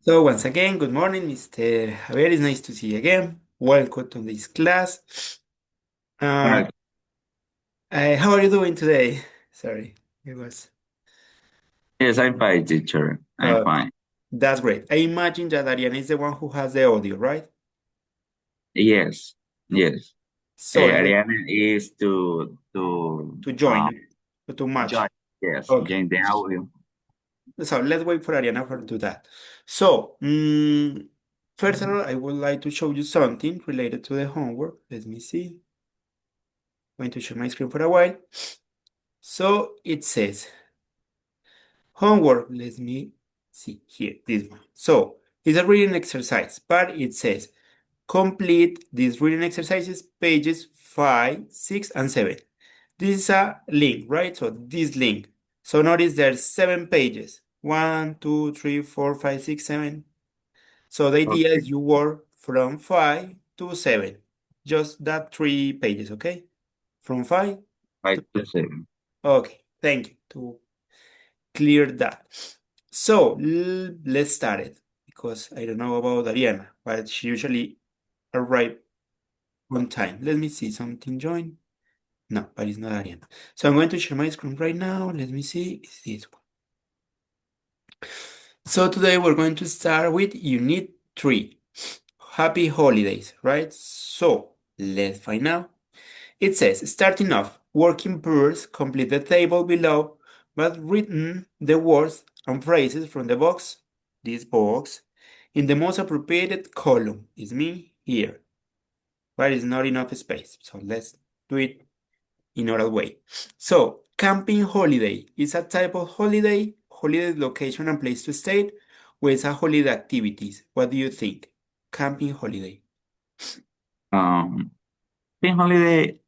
So once again, good morning, Mr. Javier. It's nice to see you again. Welcome to this class. Uh, Alright. how are you doing today? Sorry, it was. Yes, I'm fine, teacher. I'm Okay, fine. that's great. I imagine that Ariana is the one who has the audio, right? Yes, yes. So let Ariana is to to join, to match. join. Yes, Okay, join the audio. so let's wait for Ariana for do that. So, first of all, I would like to show you something related to the homework. Let me see. Going to share my screen for a while. So it says. Homework, let me see here, this one. So it's a reading exercise, but it says complete these reading exercises, pages 5, 6, and 7. This is a link, right? So this link. So notice there's 7 pages. 1, 2, 3, 4, 5, 6, 7. So the idea Okay, is you work from 5 to 7. Just that 3 pages, okay? From 5 five to to 7. seven. Okay, thank you. To clear that. So let's start it because I don't know about Ariana, but she usually arrive on time. Let me see something join. No, but it's not Ariana. So I'm going to share my screen right now. Let me see. It's this one. So today we're going to start with Unit 3. Happy holidays, right? So let's find out. It says, starting off, working pairs complete the table below, but written the words and phrases from the box, this box, in the most appropriate column. Is me here, but it's not enough space. So let's do it in other way. So, camping holiday is a type of holiday location and place to stay, or it's a holiday activities. What do you think? Camping holiday. Um, Pink holiday,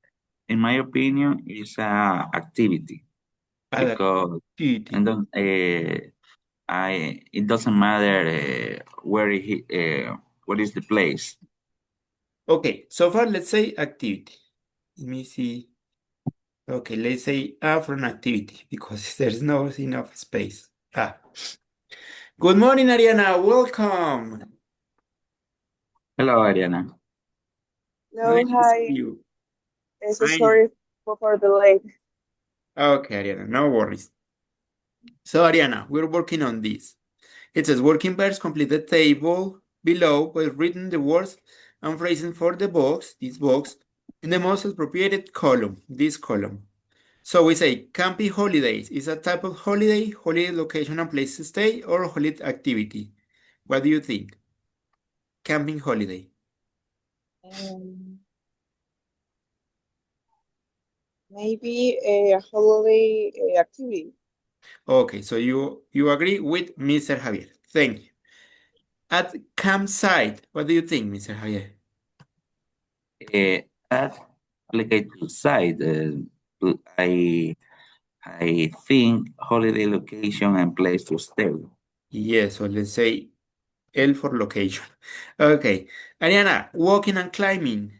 in my opinion, is a activity because Activity. and don't I it doesn't matter where is the place. Okay, so far let's say activity. Let me see. Okay, let's say for an activity because there's no enough space. Good morning, Ariana. Welcome. Hello, Ariana. Nice No, to see hi. you. So Hi. sorry for the late. Okay, Ariana, no worries. So, Ariana, we're working on this. It says working pairs complete the table below by written the words and phrases for the box, this box, in the most appropriate column, this column. So we say camping holidays is a type of holiday location and place to stay, or holiday activity. What do you think? Camping holiday. Um, Maybe a holiday activity. Okay, so you agree with Mr. Javier. Thank you. At campsite, what do you think, Mr. Javier? At application side, I I think holiday location and place to stay. Yes, so let's say L for location. Okay, Ariana, walking and climbing.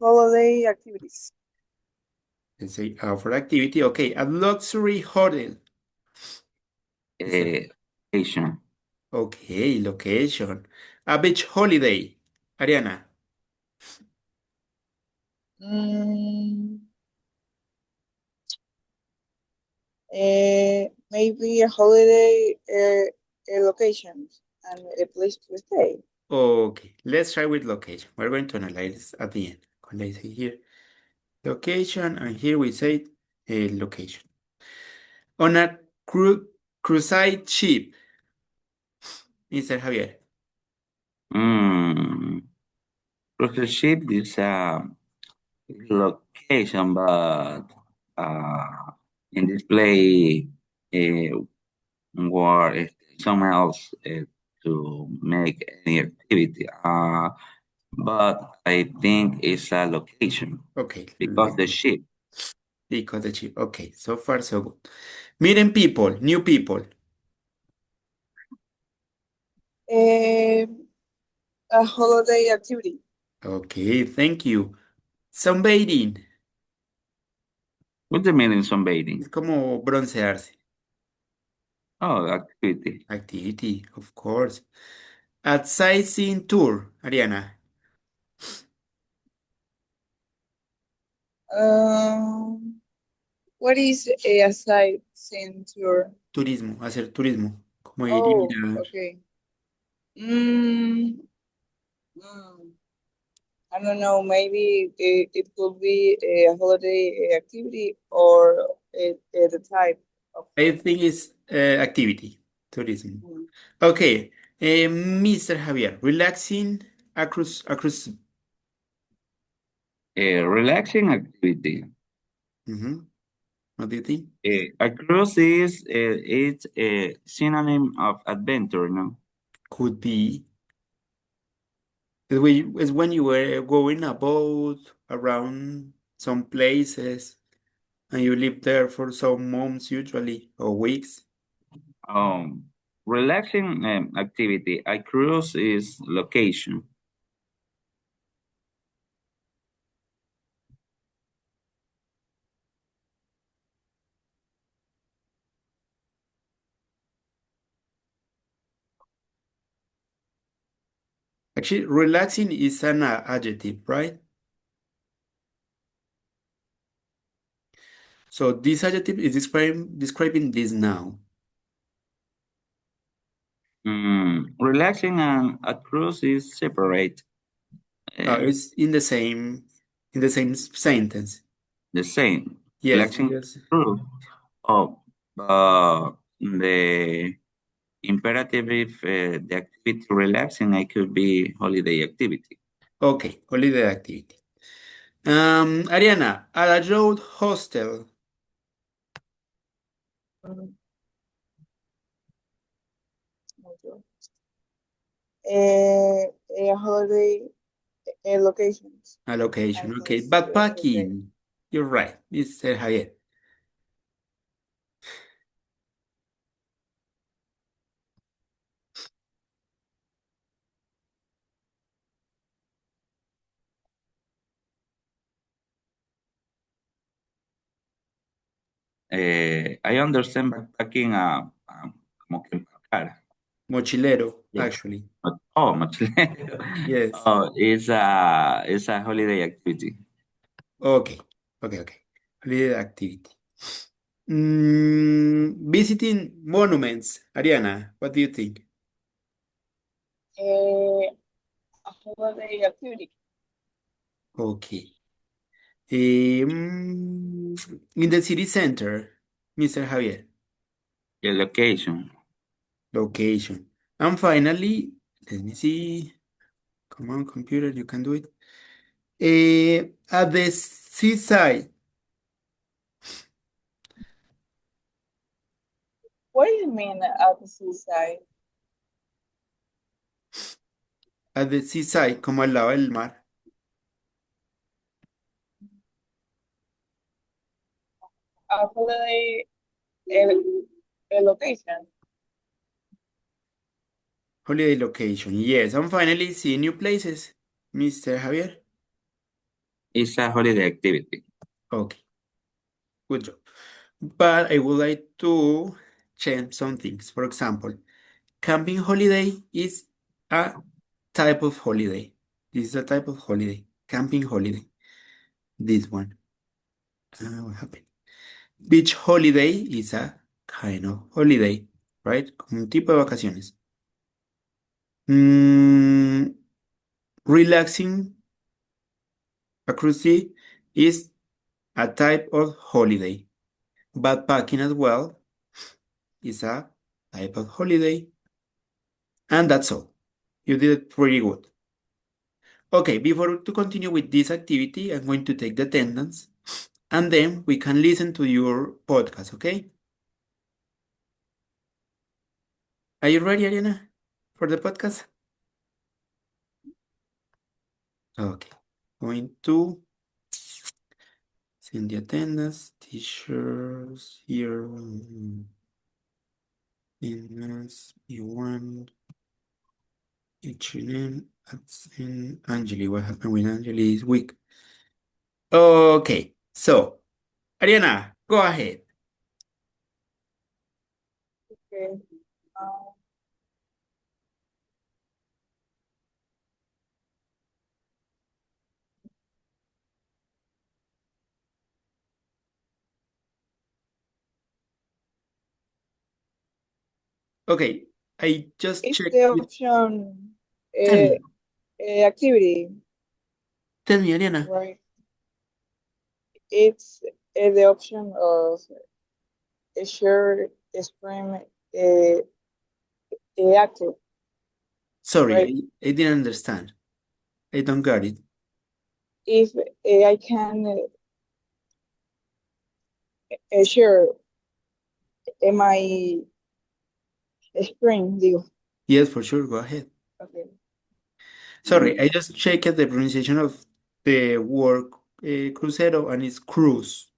Holiday activities. Let's say R for activity. Okay, a luxury hotel. Mr. Location. Okay, location. A beach holiday. Ariana. Mm, Maybe a holiday location and a place to stay. Okay, let's try with location. We're going to analyze at the end. Let's see here. Location, and here we say location. On a cruise ship, Mr. Javier. Mm. Cruise ship is a location, but uh, in display where someone else to make any activity. But I think it's a location Okay, because the ship. because the ship. Okay, so far so good. Meeting people, new people. Um, a holiday activity. Okay, thank you. Sunbathing. What's the meaning of sunbathing? Es como broncearse. Oh, activity. Activity, of course. At sightseeing tour, Ariana. What is a sightseeing tour? Turismo, hacer turismo. Como ir y Oh, mirar. okay. Mm, mm, I don't know. Maybe it could be a holiday activity or the type of I holiday. think it's activity, tourism. Mm. Okay, Mr. Javier, relaxing across. A relaxing activity. What do you think? A cruise is it's a synonym of adventure, no? Could be. It's when you were going a boat around some places and you live there for some months usually or weeks. Um, Relaxing activity. A cruise is location. Actually, relaxing is an adjective, right? So this adjective is describing this noun. Relaxing and a cruise is separate. Uh, It's in the same sentence. the same. Yes, Relaxing yes. cruise. Oh, the imperative if the activity relaxing, it could be holiday activity. Okay, holiday activity. Ariana, at a road hostel. Mm, okay. A holiday locations. A I location. think Okay, it's holiday. backpacking. You're right, Mr. Javier. I understand backpacking, como que empacar. Mochilero, Yeah. actually. Oh, much. Yes. Oh, it's a holiday activity. Okay, okay. Holiday activity. Visiting monuments. Ariana, what do you think? A holiday activity. Okay. In the city center, Mr. Javier. The location Location. And finally, let me see. Come on, computer, you can do it. At the seaside. What do you mean at the seaside? At the seaside, como al lado del mar. A holiday a location. Holiday location. Yes. And finally, see new places, Mr. Javier. is a holiday activity. Okay, good job. But I would like to change some things. For example, camping holiday is a type of holiday. This is a type of holiday. Camping holiday. This one. What happened? Beach holiday is a kind of holiday, right? Como un tipo de vacaciones. Mm, relaxing a cruise sea is a type of holiday. Backpacking as well is a type of holiday. And that's all. You did it pretty good. Okay, before to continue with this activity, I'm going to take the attendance and then we can listen to your podcast, okay? Are you ready, Ariana, for the podcast? Okay. Going to send the attendance, teachers here. Inmas, B1, H&M, and Angeli. What happened with Angeli is weak. Okay, so Ariana, go ahead. Okay. Um, Okay, I just it's checked the with. option Tell me, activity, tell me, Ariana. right? It's the option of a shared screen active, Sorry, right? I didn't understand. I don't got it. If I can share my screen, digo. Yes, for sure. Go ahead. Okay. Sorry, I just checked the pronunciation of the word crucero and it's cruise.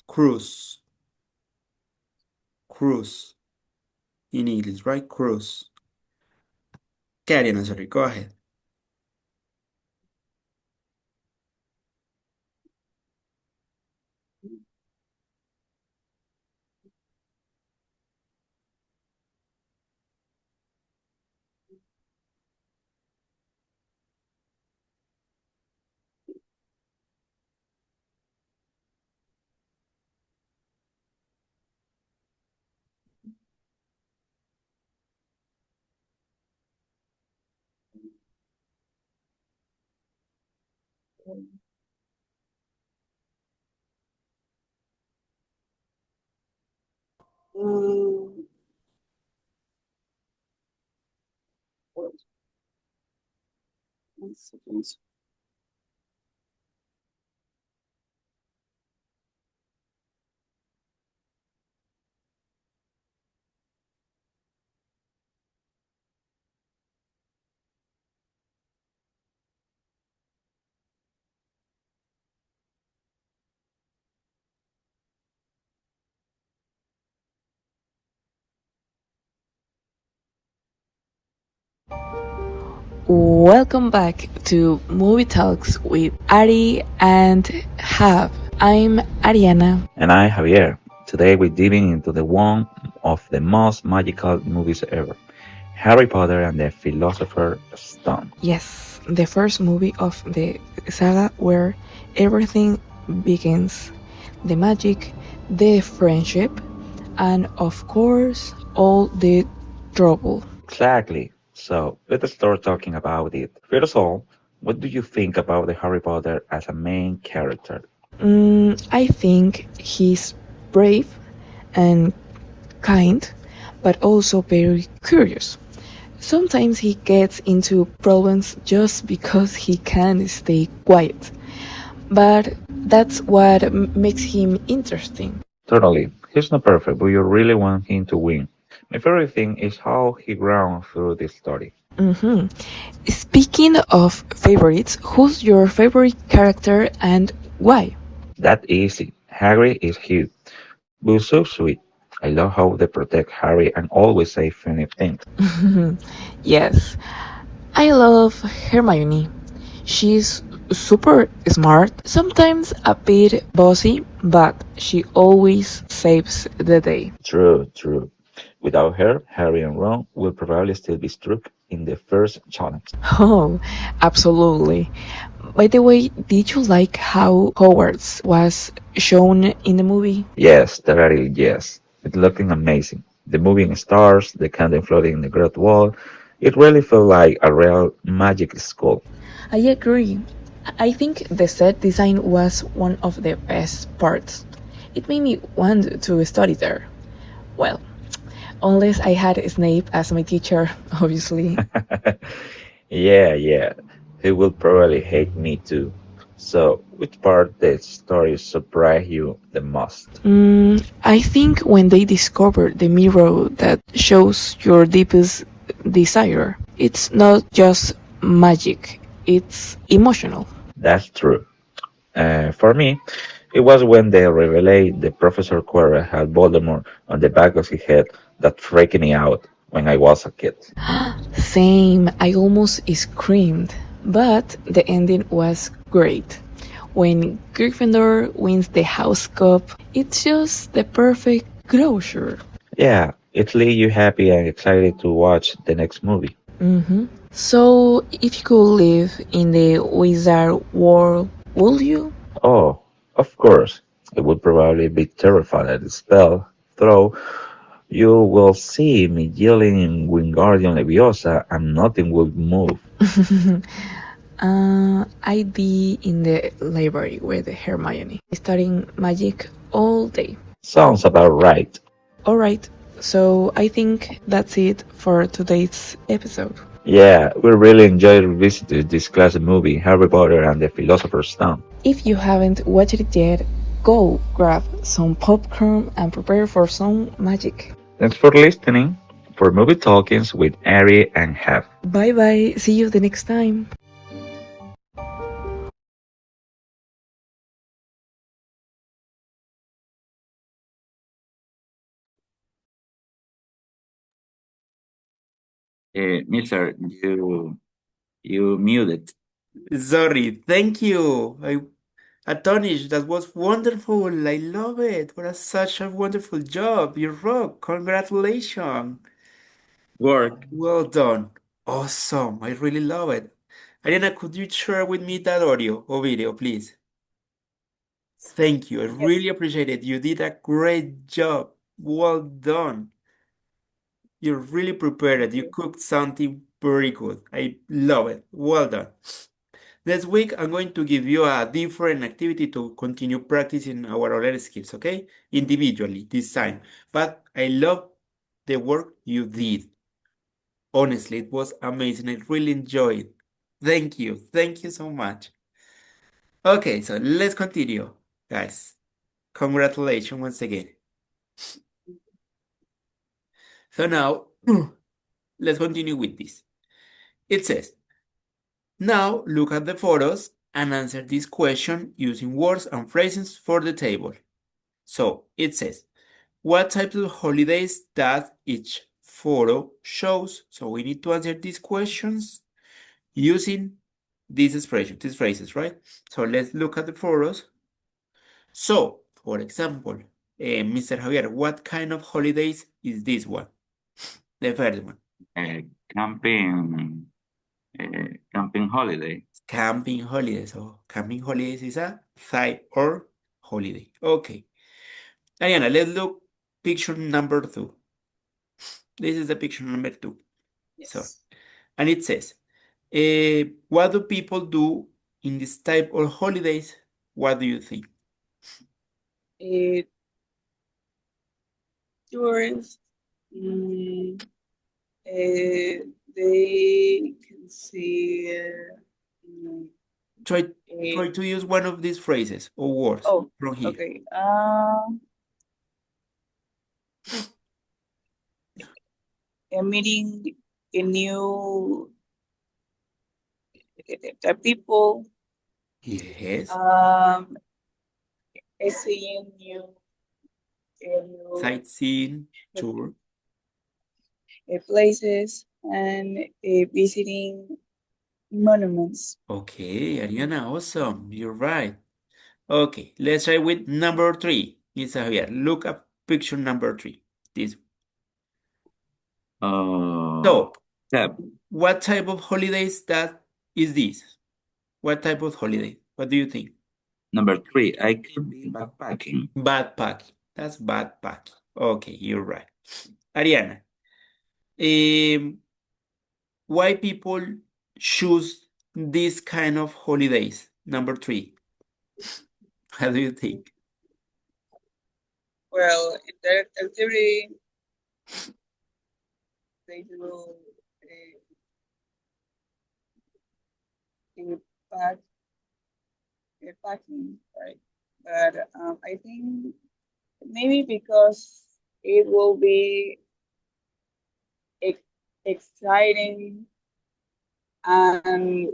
Cruise. Cruise in English, right? Cruise. Okay, Ariana, sorry. Go ahead. Mm, wait, 1 second. Welcome back to Movie Talks with Ari and Hab. I'm Ariana. And I'm Javier. Today we're diving into the one of the most magical movies ever, Harry Potter and the Philosopher's Stone. Yes, the first movie of the saga where everything begins. The magic, the friendship, and of course, all the trouble. Exactly. So let's start talking about it. First of all, what do you think about the Harry Potter as a main character? I think he's brave and kind, but also very curious. Sometimes he gets into problems just because he can't stay quiet, but that's what makes him interesting. Totally. He's not perfect, but you really want him to win. My favorite thing is how he ground through the story. hmm Speaking of favorites, who's your favorite character and why? That easy. Harry is cute, but so sweet. I love how they protect Harry and always say funny things. Yes, I love Hermione. She's super smart, sometimes a bit bossy, but she always saves the day. True, true. Without her, Harry and Ron will probably still be stuck in the first challenge. Oh, absolutely. By the way, did you like how Hogwarts was shown in the movie? Yes, totally yes. It's looking amazing. The moving stars, the candle floating in the great wall, it really felt like a real magic school. I agree. I think the set design was one of the best parts. It made me want to study there. Well, unless I had Snape as my teacher, obviously. Yeah, yeah. He will probably hate me too. So, which part of the story surprised you the most? I think when they discover the mirror that shows your deepest desire, it's not just magic, it's emotional. That's true. For me, it was when they revealed the Professor Quirrell had Voldemort on the back of his head that freaked me out when I was a kid. Same, I almost screamed, but the ending was great. When Gryffindor wins the House Cup, it's just the perfect closure. Yeah, It leaves you happy and excited to watch the next movie. So, if you could live in the wizard world, would you? Oh, of course, I would probably be terrified at the spell throw. You will see me yelling in Wingardium Leviosa and nothing will move. I'd be in the library with Hermione, studying magic all day. Sounds about right. Alright, so I think that's it for today's episode. Yeah, we really enjoyed revisiting this classic movie, Harry Potter and the Philosopher's Stone. If you haven't watched it yet, go grab some popcorn and prepare for some magic. Thanks for listening for Movie Talkings with Ari and Hef. Bye bye, see you the next time. Mister, you muted. Sorry, thank you. Atonish, that was wonderful. I love it. What such a wonderful job. You rock. Congratulations. Work. Well done. Awesome. I really love it. Ariana, could you share with me that audio or video, please? Thank you. I really appreciate it. You did a great job. Well done. You're really prepared. You cooked something very good. I love it. Well done. Next week, I'm going to give you a different activity to continue practicing our oral skills, okay? Individually this time. But I love the work you did. Honestly, it was amazing. I really enjoyed it. Thank you. Thank you so much. Okay, so let's continue, guys. Congratulations once again. So now, let's continue with this. It says, now look at the photos and answer this question using words and phrases for the table. So it says, what types of holidays does each photo shows? So we need to answer these questions using these expressions, these phrases, right? So let's look at the photos. So, for example, Mr. Javier, what kind of holidays is this one? The first one. Camping. Camping holiday. Camping holidays. So camping holidays is a type or holiday. Okay. Ariana, let's look picture number 2. This is the picture number 2. So, Yes. and it says, what do people do in this type of holidays? What do you think? Tourists, they can see Try to use one of these phrases or words oh, from here. okay. Meeting a new the people, Yes. seeing new Sightseeing tour. places and visiting monuments. Okay, Ariana, awesome. You're right. Okay, let's try with number 3. Mr. Javier, look up picture number 3. This. So, Tab. what type of holidays that is this? What type of holiday? What do you think? Number 3, I could be backpacking. Backpacking. That's backpacking. Okay, you're right. Ariana, why people choose this kind of holidays? Number 3. How do you think? Well, in that activity, they do pack, packing, right? But I think maybe because it will be exciting and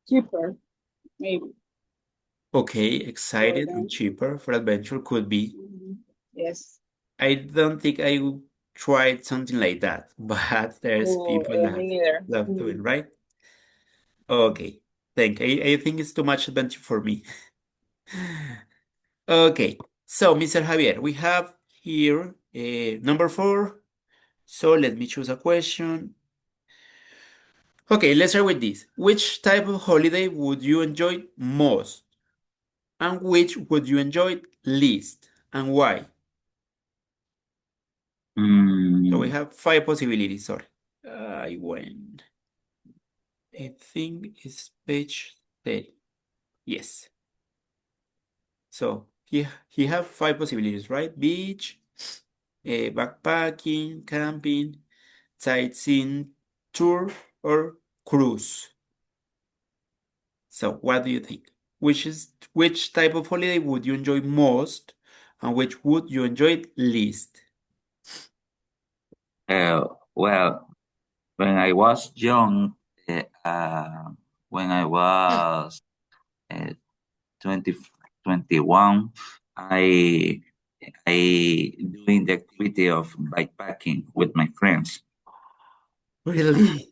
cheaper, maybe. Okay, excited them. and cheaper for adventure could be. Yes. I don't think I would try something like that, but there's people me that neither. love doing, right? Okay, I think it's too much adventure for me. Okay, So, Mr. Javier, we have here number 4. So let me choose a question. Okay, let's start with this. Which type of holiday would you enjoy most? And which would you enjoy least? And why? So we have 5 possibilities. Sorry. I went. I think it's page 30. Yes. So he have 5 possibilities, right? Beach, backpacking, camping, sightseeing tour, or cruise. So what do you think? Which type of holiday would you enjoy most, and which would you enjoy least? Well, when I was young, when I was uh, 20, 21, I doing the activity of bikepacking with my friends. Really?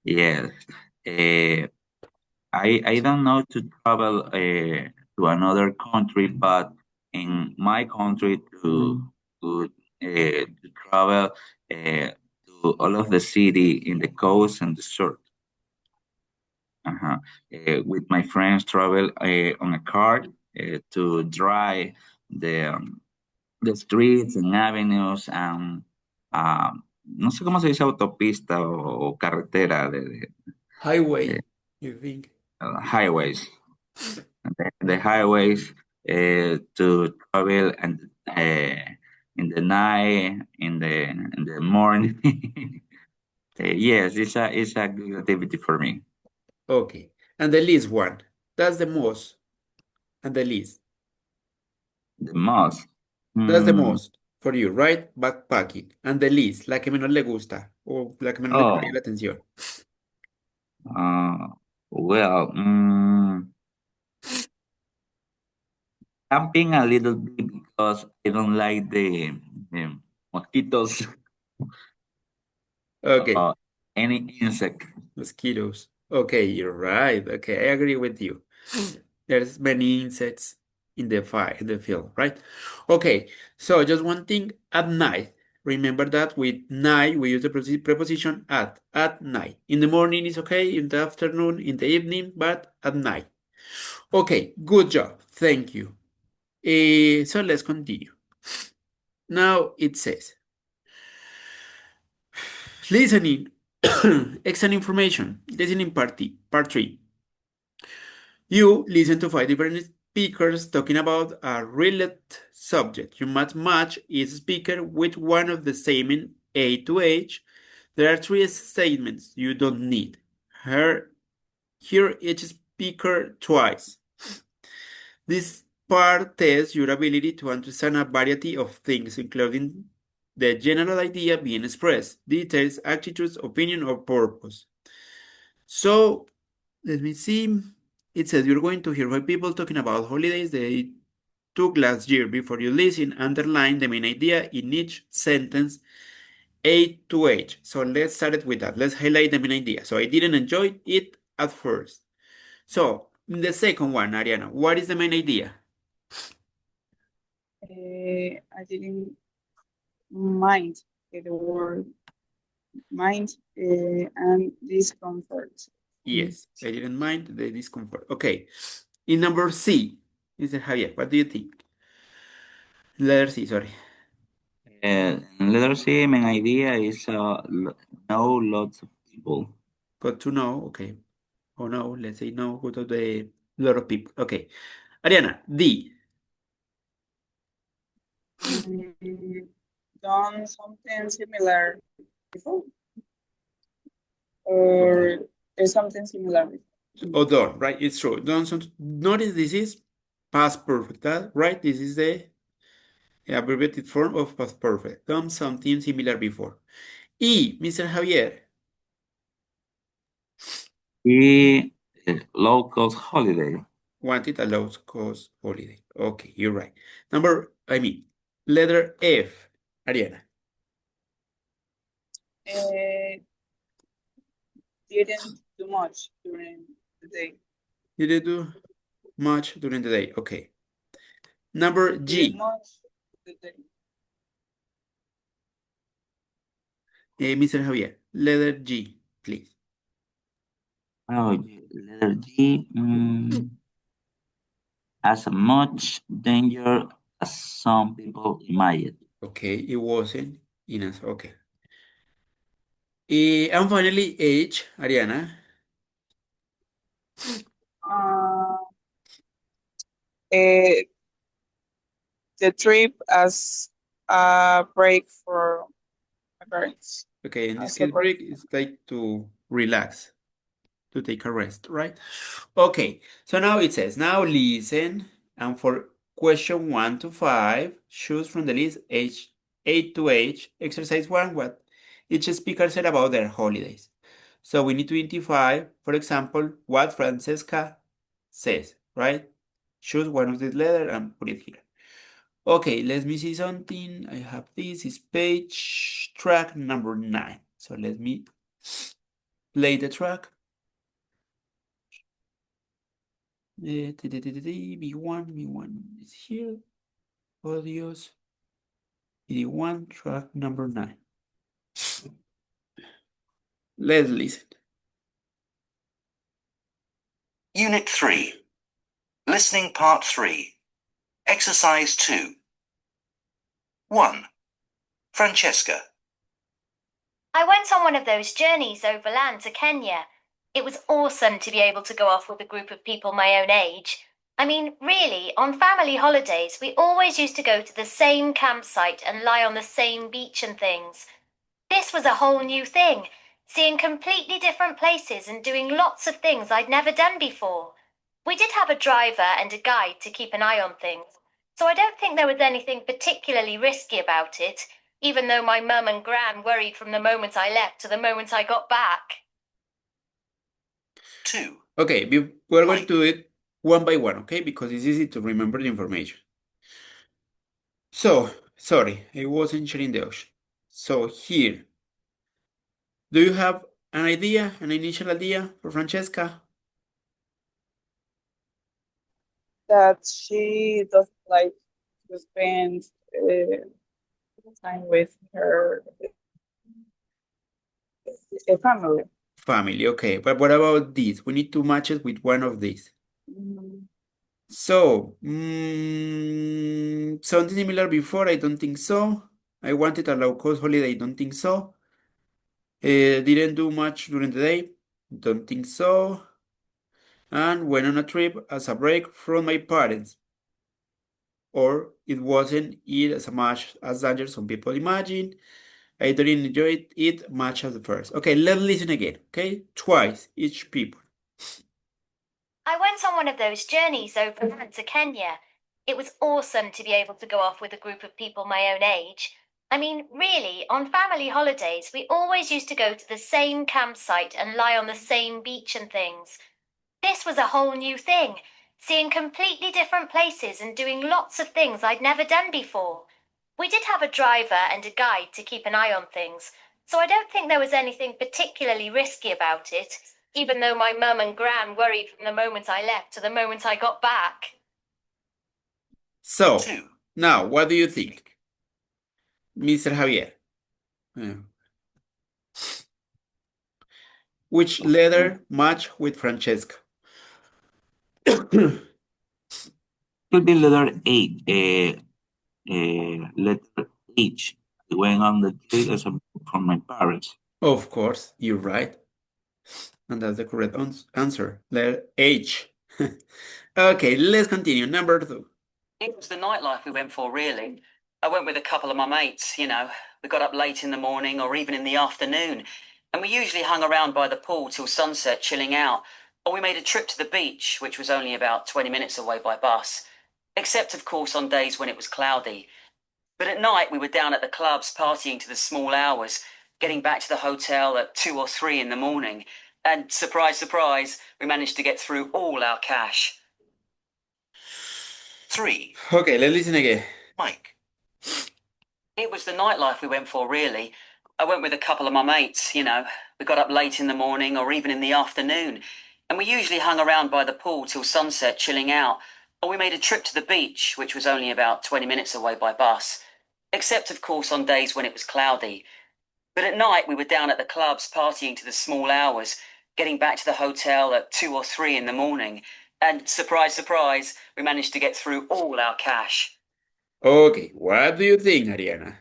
Yes. I don't know to travel to another country, but in my country to travel to all of the city in the coast and the surf. With my friends, travel on a car to drive the streets and avenues and no sé cómo se dice autopista o carretera de Highway, you think? highways. The highways to travel and in the night, in the morning. Yes, it's a good activity for me. Okay. And the least one. That's the most. And the least. The most. That's the Mm, most for you, right? Backpacking. And the least, la que menos le gusta. O la que menos le llamaría la oh, atención. uh, well, camping a little bit because I don't like the mosquitoes Okay. or any insect. Mosquitoes. Okay, you're right. Okay, I agree with you. There's many insects in the fire, in the field, right? Okay, so just one thing at night. Remember that with night we use the preposition at night. In the morning is okay, in the afternoon, in the evening, but at night. Okay, good job. Thank you. So let's continue. Now it says listening. Excellent information. Listening part 3. You listen to 5 different speakers talking about a related subject. You must match each speaker with one of the statements A to H. There are 3 statements you don't need. Hear each speaker twice. This part tests your ability to understand a variety of things, including the general idea being expressed, details, attitudes, opinion, or purpose. So, let me see. It says you're going to hear 5 people talking about holidays they took last year. Before you listen, underline the main idea in each sentence, A to H. So let's start it with that. Let's highlight the main idea. So I didn't enjoy it at first. So in the second one, Ariana, what is the main idea? I didn't mind the word mind and discomfort. Yes, I didn't mind the discomfort. Okay. In number C, Mr. Javier, what do you think? Letter C, sorry. Letter C, main idea is know lots of people. Got to know, okay. Oh no, let's say no, go to the lot of people. Okay. Ariana, D. Done something similar before, Okay. or there's something similar before. Oh, done, right? It's true. Done some, notice this is past perfect, that, right? This is the abbreviated form of past perfect. Done something similar before. E, Mr. Javier. E, low cost holiday. Wanted a low cost holiday. Okay, you're right. Letter F, Ariana. Didn't do much during the day. Did you do much during the day? Okay. Number The G. much, the, Mr. Javier, letter G, please. Oh, letter G. As much danger as some people imagine. Okay, it wasn't enough. Okay. And finally, H, Ariana. uh, eh, the trip as a break for my parents. Okay, in this As a case, break. break is like to relax, to take a rest, right? Okay, so now it says, now listen, and for question 1 to 5, choose from the list H 8 to H, exercise 1, what each speaker said about their holidays. So we need to identify, for example, what Francesca says, right? Choose one of these letters and put it here. Okay, let me see something. I have this is page track number 9. So let me play the track. V1 is here. Audios. V1 track number 9. Let's listen. Unit 3. Listening Part 3. Exercise 2. 1. Francesca. I went on one of those journeys overland to Kenya. It was awesome to be able to go off with a group of people my own age. I mean, really, on family holidays, we always used to go to the same campsite and lie on the same beach and things. This was a whole new thing, seeing completely different places and doing lots of things I'd never done before. We did have a driver and a guide to keep an eye on things, so I don't think there was anything particularly risky about it, even though my mum and gran worried from the moment I left to the moment I got back. 2. Okay, we're going Mike. to do it one by one, okay? Because it's easy to remember the information. So, sorry, I wasn't sharing the ocean. So here, do you have an idea, an initial idea for Francesca? That she doesn't like to spend time with her family. Family, okay. But what about this? We need to match it with one of these. Mm, So, something similar before, I don't think so. I wanted a low-cost holiday, don't think so. Didn't do much during the day, don't think so. And went on a trip as a break from my parents. Or it wasn't it as much as danger some people imagine. I didn't enjoy it much at first. Okay, let's listen again, okay? Twice, each people. I went on one of those journeys overland to Kenya. It was awesome to be able to go off with a group of people my own age. I mean, really, on family holidays, we always used to go to the same campsite and lie on the same beach and things. This was a whole new thing, seeing completely different places and doing lots of things I'd never done before. We did have a driver and a guide to keep an eye on things, so I don't think there was anything particularly risky about it, even though my mum and gran worried from the moment I left to the moment I got back. So, 2. now, what do you think, Mr. Javier? Which letter match with Francesca? Could be letter H. Letter H. I went on the trip as a from my parents. Of course, you're right. And that's the correct answer. Letter H. Okay, let's continue. Number 2. It was the nightlife we went for, really. I went with a couple of my mates, you know. We got up late in the morning or even in the afternoon, and we usually hung around by the pool till sunset chilling out, or we made a trip to the beach, which was only about 20 minutes away by bus, except, of course, on days when it was cloudy. But at night, we were down at the clubs partying to the small hours, getting back to the hotel at 2 or 3 in the morning, and surprise, surprise, we managed to get through all our cash. 3. Okay, let's listen again. Mike. It was the nightlife we went for, really. I went with a couple of my mates, you know. We got up late in the morning or even in the afternoon, and we usually hung around by the pool till sunset chilling out, or we made a trip to the beach, which was only about 20 minutes away by bus, except, of course, on days when it was cloudy. But at night, we were down at the clubs partying to the small hours, getting back to the hotel at 2 or 3 in the morning. And surprise, surprise, we managed to get through all our cash. Okay, what do you think, Ariana?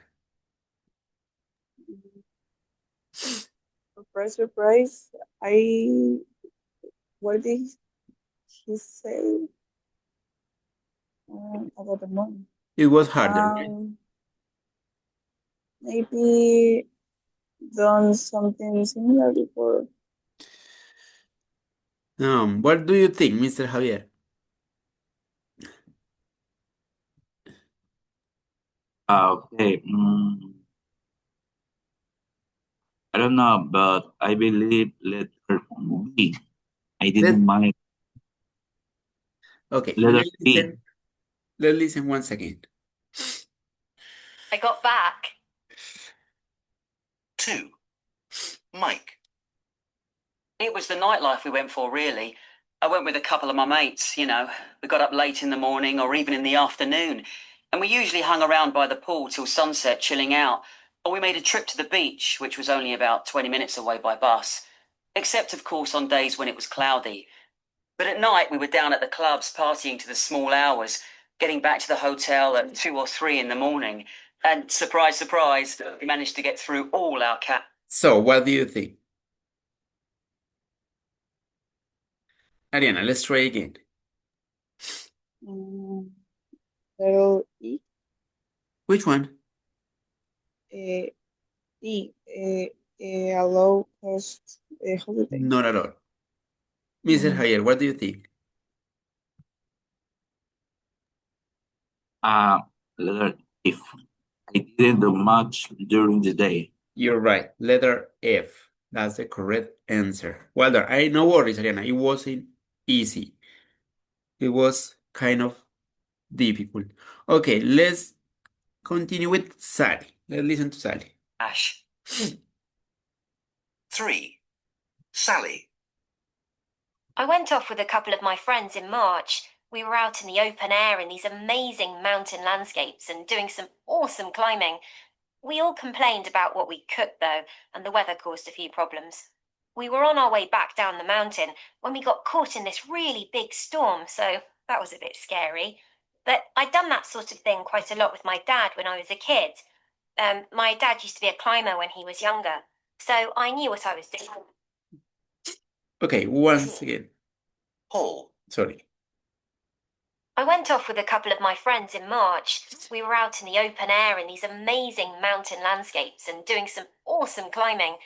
Surprise, surprise. What did he say about the money? It was harder, right? Maybe done something similar before. What do you think, Mr. Javier? Okay. I don't know, but I believe letter B. I didn't mind Okay, letter let's B. listen. Let's listen once again. I got back. 2. Mike. It was the nightlife we went for, really. I went with a couple of my mates, you know. We got up late in the morning or even in the afternoon. And we usually hung around by the pool till sunset, chilling out. Or we made a trip to the beach, which was only about 20 minutes away by bus. Except, of course, on days when it was cloudy. But at night, we were down at the clubs partying to the small hours, getting back to the hotel at 2 or 3 in the morning. And surprise, surprise, we managed to get through all our So, what do you think? Ariana, let's try again. Little E. Which one? E. A low cost holiday. Not at all. Mr. Javier, what do you think? Letter F. I didn't do much during the day. You're right. Letter F. That's the correct answer. Well done. No worries, Ariana. It wasn't easy. It was kind of difficult. Okay, let's continue with Sally. Let's listen to Sally. cash. 3. Sally. I went off with a couple of my friends in March. We were out in the open air in these amazing mountain landscapes and doing some awesome climbing. We all complained about what we cooked, though, and the weather caused a few problems. We were on our way back down the mountain when we got caught in this really big storm, so that was a bit scary. But I'd done that sort of thing quite a lot with my dad when I was a kid. My dad used to be a climber when he was younger, so I knew what I was doing. Okay, once again. Paul. Sorry. I went off with a couple of my friends in March. We were out in the open air in these amazing mountain landscapes and doing some awesome climbing.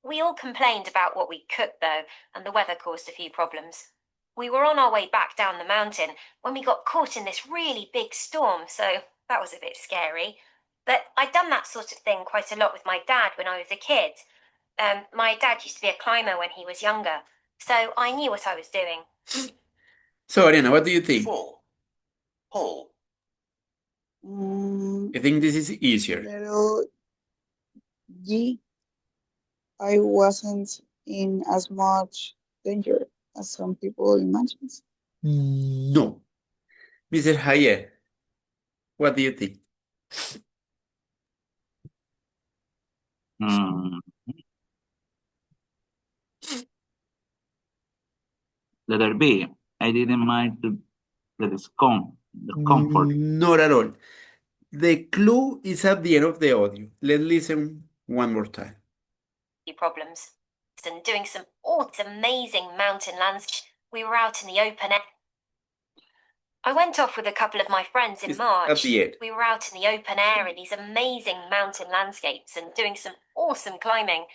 We all complained about what we cooked, though, and the weather caused a few problems. We were on our way back down the mountain when we got caught in this really big storm, so that was a bit scary. But I'd done that sort of thing quite a lot with my dad when I was a kid. My dad used to be a climber when he was younger, so I knew what I was doing. So, Ariana, what do you think? 4. Paul. I think this is easier. Little G. I wasn't in as much danger as some people imagine. No. Mr. Javier, what do you think? Letter B. I didn't mind the comfort. Not at all. The clue is at the end of the audio. Let's listen one more time. Problems and doing some amazing mountain landscapes. We were out in the open air. I went off with a couple of my friends in It's March. at the end. We were out in the open air in these amazing mountain landscapes and doing some awesome climbing.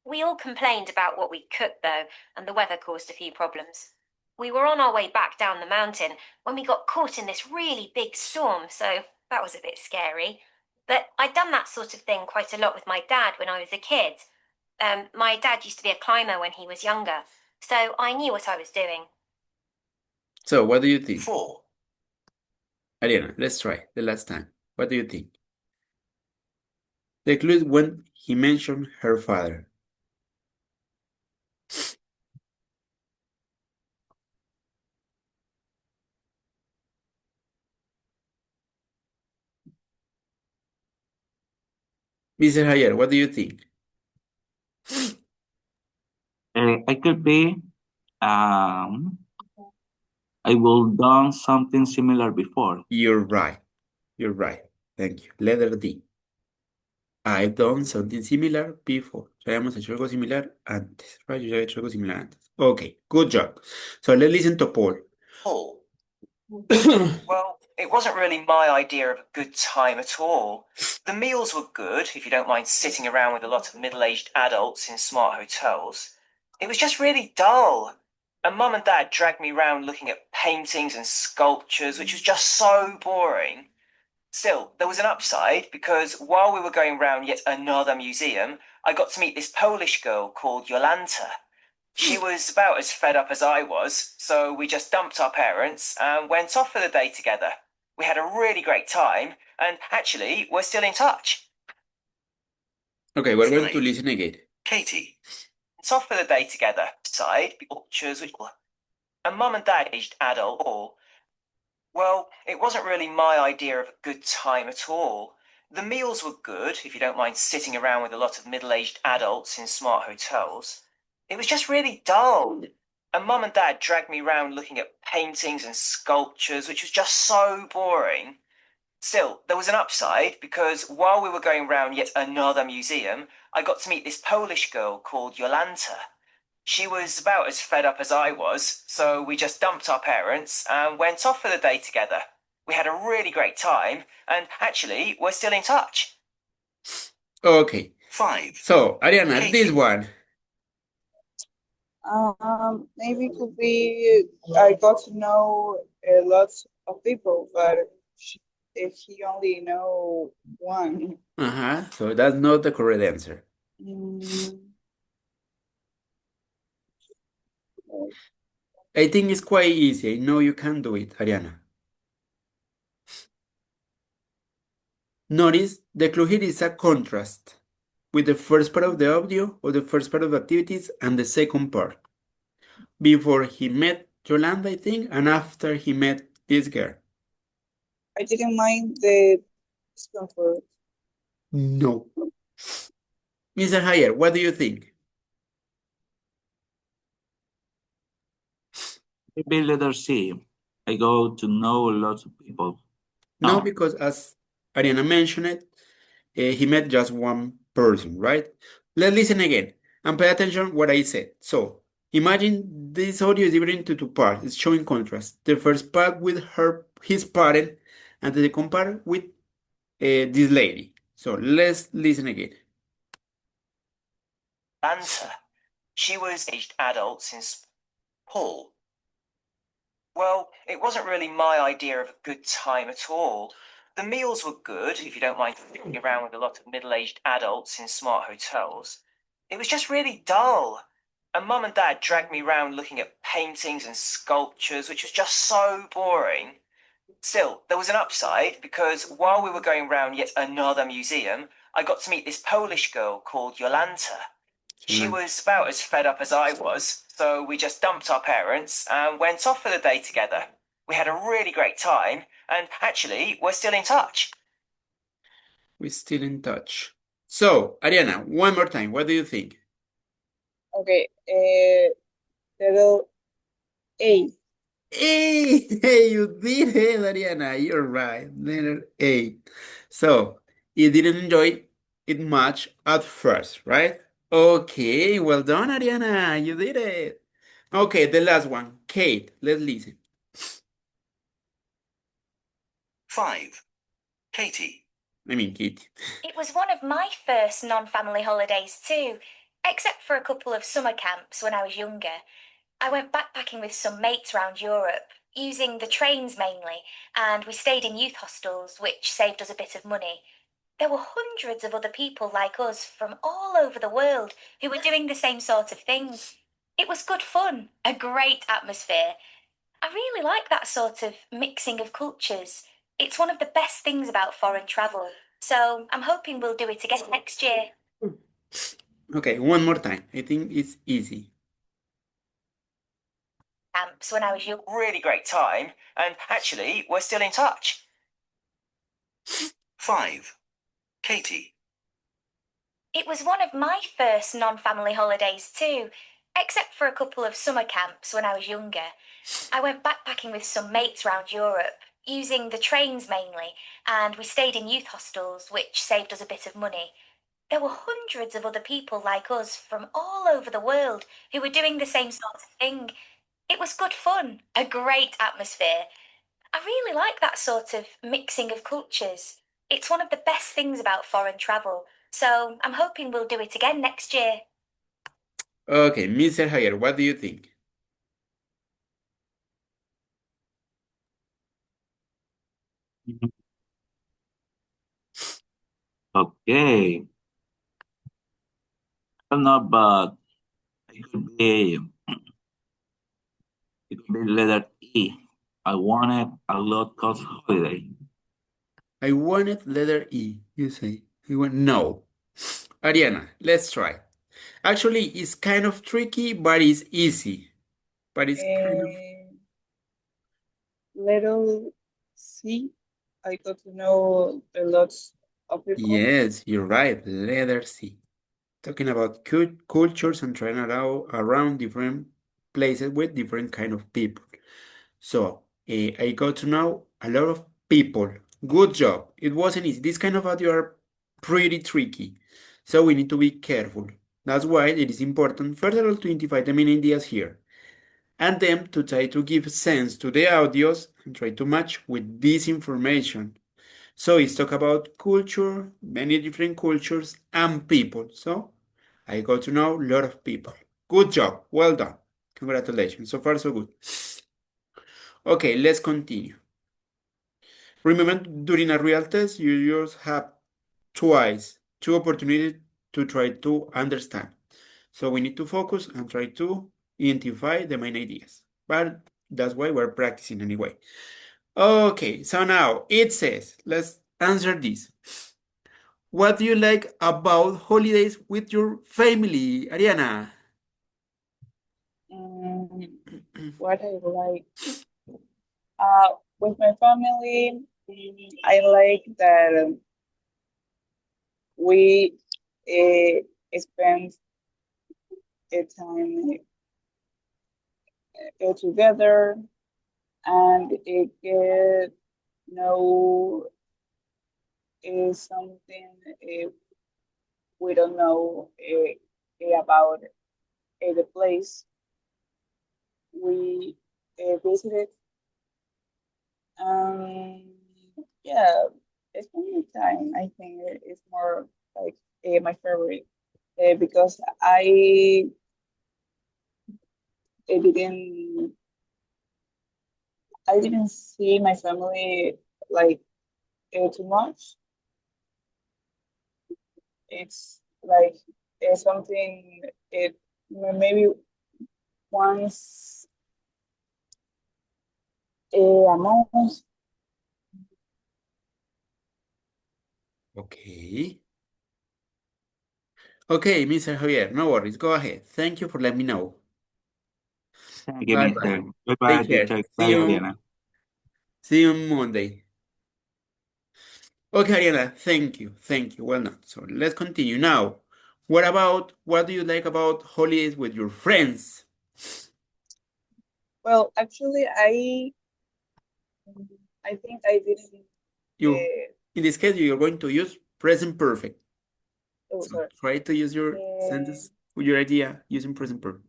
We all complained about what we cooked, though, and the weather caused a few problems. We were on our way back down the mountain when we got caught in this really big storm, so that was a bit scary. But I'd done that sort of thing quite a lot with my dad when I was a kid. My dad used to be a climber when he was younger, so I knew what I was doing. So, what do you think? 4. Ariana, let's try the last time. What do you think? The clue is when he mentioned her father. Mr. Javier, what do you think? I could be, I will done something similar before. You're right. You're right. Thank you. Letter D. I've done something similar before. Ya habíamos hecho algo similar antes, right? Yo ya he hecho algo similar antes. Okay, good job. So let's listen to Paul. Paul. Well, it wasn't really my idea of a good time at all. The meals were good, if you don't mind sitting around with a lot of middle-aged adults in smart hotels. It was just really dull. And Mum and Dad dragged me around looking at paintings and sculptures, which was just so boring. Still, there was an upside because while we were going round yet another museum, I got to meet this Polish girl called Jolanta. She was about as fed up as I was, so we just dumped our parents and went off for the day together. We had a really great time, and actually, we're still in touch. Okay, we're going to Right. listen again. Katie. It's off for the day together. Side pictures, and Mum and Dad aged adult all. Well, it wasn't really my idea of a good time at all. The meals were good, if you don't mind sitting around with a lot of middle-aged adults in smart hotels. It was just really dull. And Mum and Dad dragged me around looking at paintings and sculptures, which was just so boring. Still, there was an upside because while we were going round yet another museum, I got to meet this Polish girl called Jolanta. She was about as fed up as I was, so we just dumped our parents and went off for the day together. We had a really great time, and actually, we're still in touch. Okay, 5. so Ariana, Katie. this one. Maybe it could be I got to know a lot of people, but if he only know one. So that's not the correct answer. Mm, I think it's quite easy. I know you can do it, Ariana. Notice the clue here is a contrast with the first part of the audio or the first part of the activities and the second part. Before he met Yolanda, I think, and after he met this girl. I didn't mind the discomfort. No. Mr. Javier, what do you think? Maybe letter C. I go to know lots of people. No, No. because as Ariana mentioned it, he met just one person, right? Let's listen again and pay attention what I said. So imagine this audio is divided into two parts. It's showing contrast. The first part with his parent, and the second part with this lady. So let's listen again. Jolanta. She was aged adult since. Paul. Well, it wasn't really my idea of a good time at all. The meals were good, if you don't mind sitting around with a lot of middle-aged adults in smart hotels. It was just really dull. And Mum and Dad dragged me around looking at paintings and sculptures, which was just so boring. Still, there was an upside because while we were going round yet another museum, I got to meet this Polish girl called Jolanta. She was about as fed up as I was, so we just dumped our parents and went off for the day together. We had a really great time, and actually, we're still in touch. We're still in touch. So, Ariana, one more time. What do you think? Okay, level A. Hey, you did it, Ariana. You're right. Letter A. So, you didn't enjoy it much at first, right? Okay, well done, Ariana. You did it. Okay, the last one. Kate, let's listen. 5. Katie. I mean, Kate. It was one of my first non-family holidays too, except for a couple of summer camps when I was younger. I went backpacking with some mates around Europe, using the trains mainly, and we stayed in youth hostels, which saved us a bit of money. There were hundreds of other people like us from all over the world who were doing the same sort of things. It was good fun, a great atmosphere. I really like that sort of mixing of cultures. It's one of the best things about foreign travel. So I'm hoping we'll do it again next year. Okay, one more time. I think it's easy. Camps when I was young. Really great time, and actually, we're still in touch. 5. Katie. It was one of my first non family holidays, too, except for a couple of summer camps when I was younger. I went backpacking with some mates round Europe, using the trains mainly, and we stayed in youth hostels, which saved us a bit of money. There were hundreds of other people like us from all over the world who were doing the same sort of thing. It was good fun, a great atmosphere. I really like that sort of mixing of cultures. It's one of the best things about foreign travel, so I'm hoping we'll do it again next year. Okay, Mr. Javier, what do you think? Okay. I don't know, but it could be letter E. I wanted a low cost holiday. I wanted letter E, you say. You want no. Ariana, let's try. Actually, it's kind of tricky, but it's easy. But it's kind of Little C, I got to know a lot of people. yes, you're right. Letter C. Talking about cultures and trying around different places with different kind of people. So I got to know a lot of people. Good job. It wasn't easy. This kind of audio are pretty tricky. So we need to be careful. That's why it is important, first of all, to identify the main ideas here. And then to try to give sense to the audios and try to match with this information. So it's talk about culture, many different cultures and people. So I got to know a lot of people. Good job. Well done. Congratulations. So far, so good. Okay, let's continue. Remember, during a real test, you just have two opportunities to try to understand. So we need to focus and try to identify the main ideas. But that's why we're practicing anyway. Okay, so now it says, let's answer this. What do you like about holidays with your family, Ariana? What I like with my family, I like that we spend time together and get know something we don't know about the place we visited. Yeah, spending time, I think it's more like my favorite because didn't I didn't see my family like too much. It's like something it maybe once a month. Okay. Okay, Mr. Javier, no worries. Go ahead. Thank you for letting me know. Thank you, Bye Mister. bye. Bye-bye, Take care. teacher. Bye, Ariana. See you on Monday. Okay, Ariana, thank you. Thank you. Well done. So let's continue now. What do you like about holidays with your friends? Well, actually, I think I didn't. You, in this case, you're going to use present perfect. Oh, So sorry. try to use your sentence with your idea using present perfect.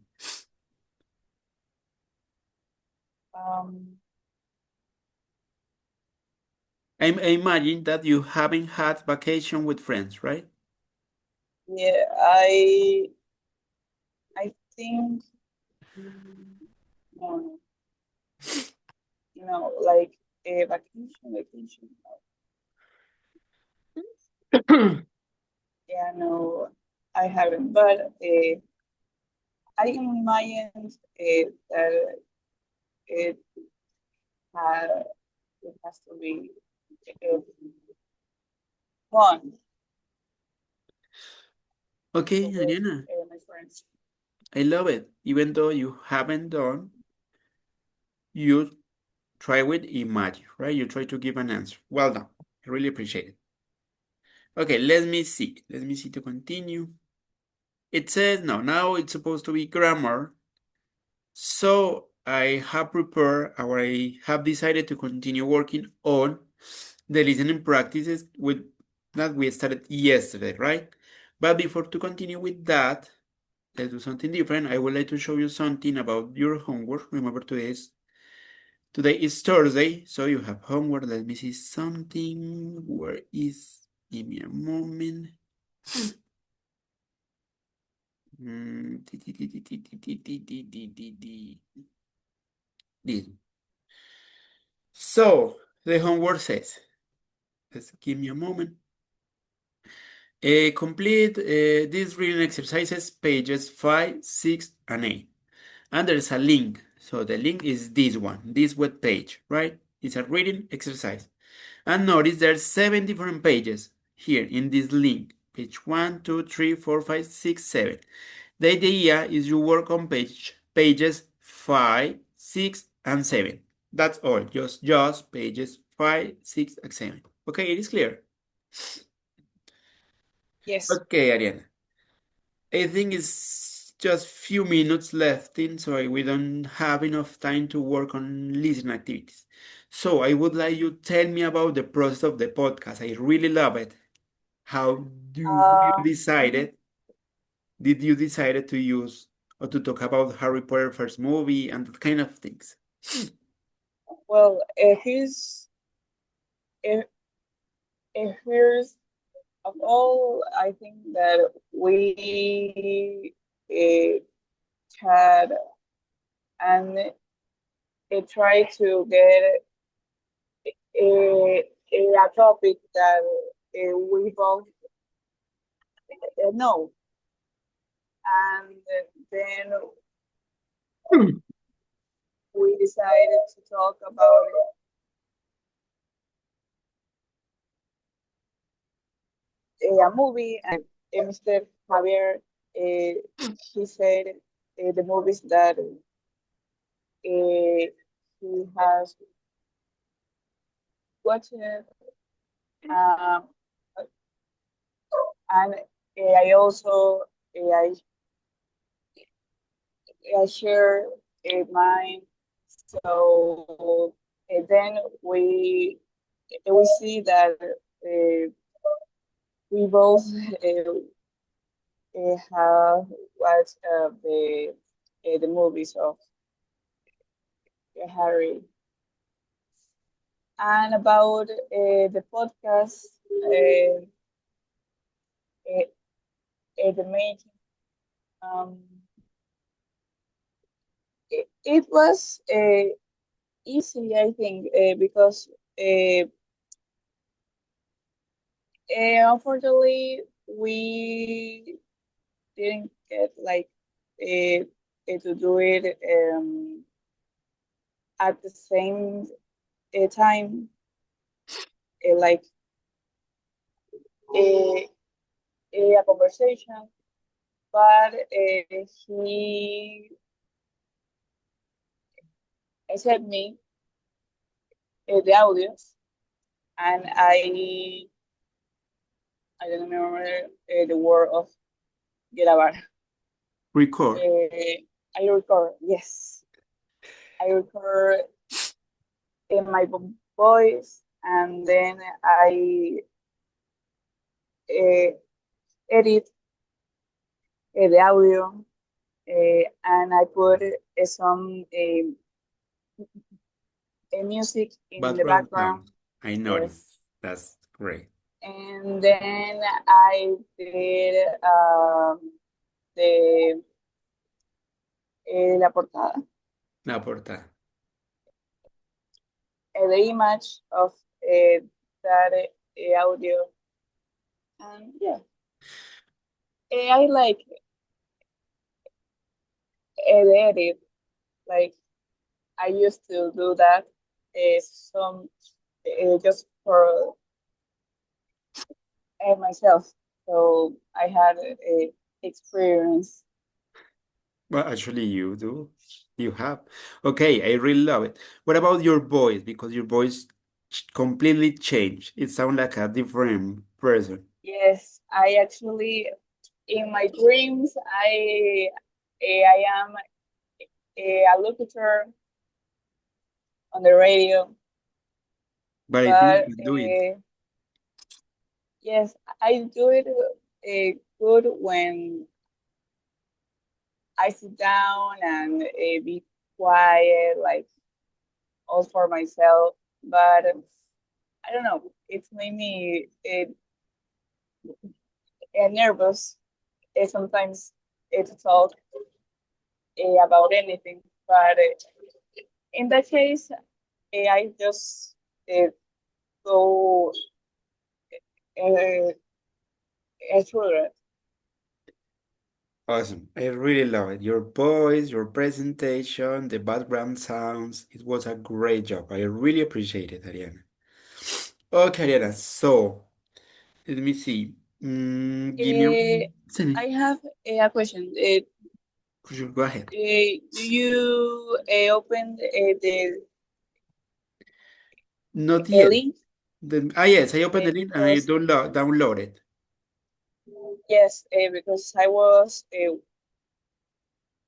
I imagine that you haven't had vacation with friends, right? Yeah, I think no, like a vacation. Yeah, no, I haven't, but I imagine that it it has to be fun. Okay, with Ariana, my friends. I love it. Even though you haven't done, you try with imagine, right? You try to give an answer. Well done. I really appreciate it. Okay, let me see. Let me see to continue. It says now it's supposed to be grammar. So I have prepared, or I have decided to continue working on the listening practices with that we started yesterday, right? But before to continue with that, let's do something different. I would like to show you something about your homework. Remember today is Thursday, so you have homework. Let me see something. Where is? Give me a moment. This. So the homework says, just give me a moment. Complete these reading exercises, pages 5, 6, and 8. And there's a link. So the link is this one, this web page, right? It's a reading exercise. And notice there's 7 different pages here in this link. Page 1, 2, 3, 4, 5, 6, 7. The idea is you work on pages 5, 6, and 7. That's all. Just pages 5, 6, and 7. Okay, it is clear. Yes. Okay, Ariana. I think it's just few minutes left in, so we don't have enough time to work on listening activities. So I would like you to tell me about the process of the podcast. I really love it. How do you Mhm. decided? Did you decided to use or to talk about Harry Potter first movie and that kind of things? Well, if, here's of all, I think that we had and try to get a topic that we both know, and then we decided to talk about a movie, and Mr. Javier, he said the movies that he has watched, um, and I also I share mine. So then we see that we both have watched the movies of Harry. And about the podcast, the making, it was easy, I think, because unfortunately we didn't get like to do it at the same time, like a conversation, but he sent me the audios, and I don't remember the word of grabar. Record. I record, yes. I record in my voice, and then I edit the audio, and I put some music in the Background background. sound. I noticed. Yes. That's great. And then I did the la portada, La portada. the image of that audio, and yeah, I like the edit. Like I used to do that some just for myself, so I had a experience. Well, actually, you do. You have. Okay, I really love it. What about your voice? Because your voice completely changed. It sounds like a different person. Yes, I actually, in my dreams, I am a locutor on the radio, But I think but you can do it. yes, I do it good when I sit down and be quiet, like all for myself. But I don't know, it's made me nervous sometimes to talk about anything. But in that case, I just go uh, through it. Awesome. I really love it. Your voice, your presentation, the background sounds. It was a great job. I really appreciate it, Ariana. Okay, Ariana. So let me see. Give me Uh, Tell me. I have a question. Sure, go ahead. Do you open the Not yet. link? Yes, I opened the link and I Because downloaded. yes, because I was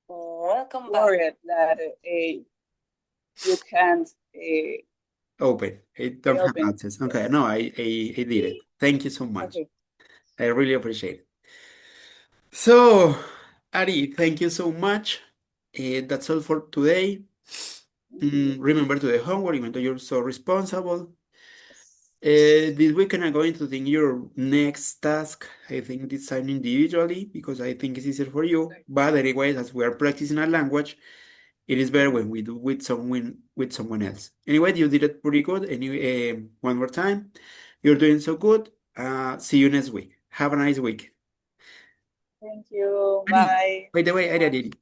Welcome back. worried that you can't Open. I don't have open. access. Okay, Yes. no, I did it. Thank you so much. Okay. I really appreciate it. So, Ari, thank you so much. That's all for today. Remember to do the homework, even though you're so responsible. This weekend I'm going to think your next task. I think this time individually because I think it's easier for you. But anyways, as we are practicing a language, it is better when we do with someone else. Anyway, you did it pretty good. Anyway, one more time, you're doing so good. See you next week. Have a nice week. Thank you. Ari, Bye. by the way,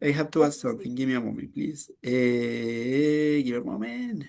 I have to ask something. Give me a moment, please. Give me a moment.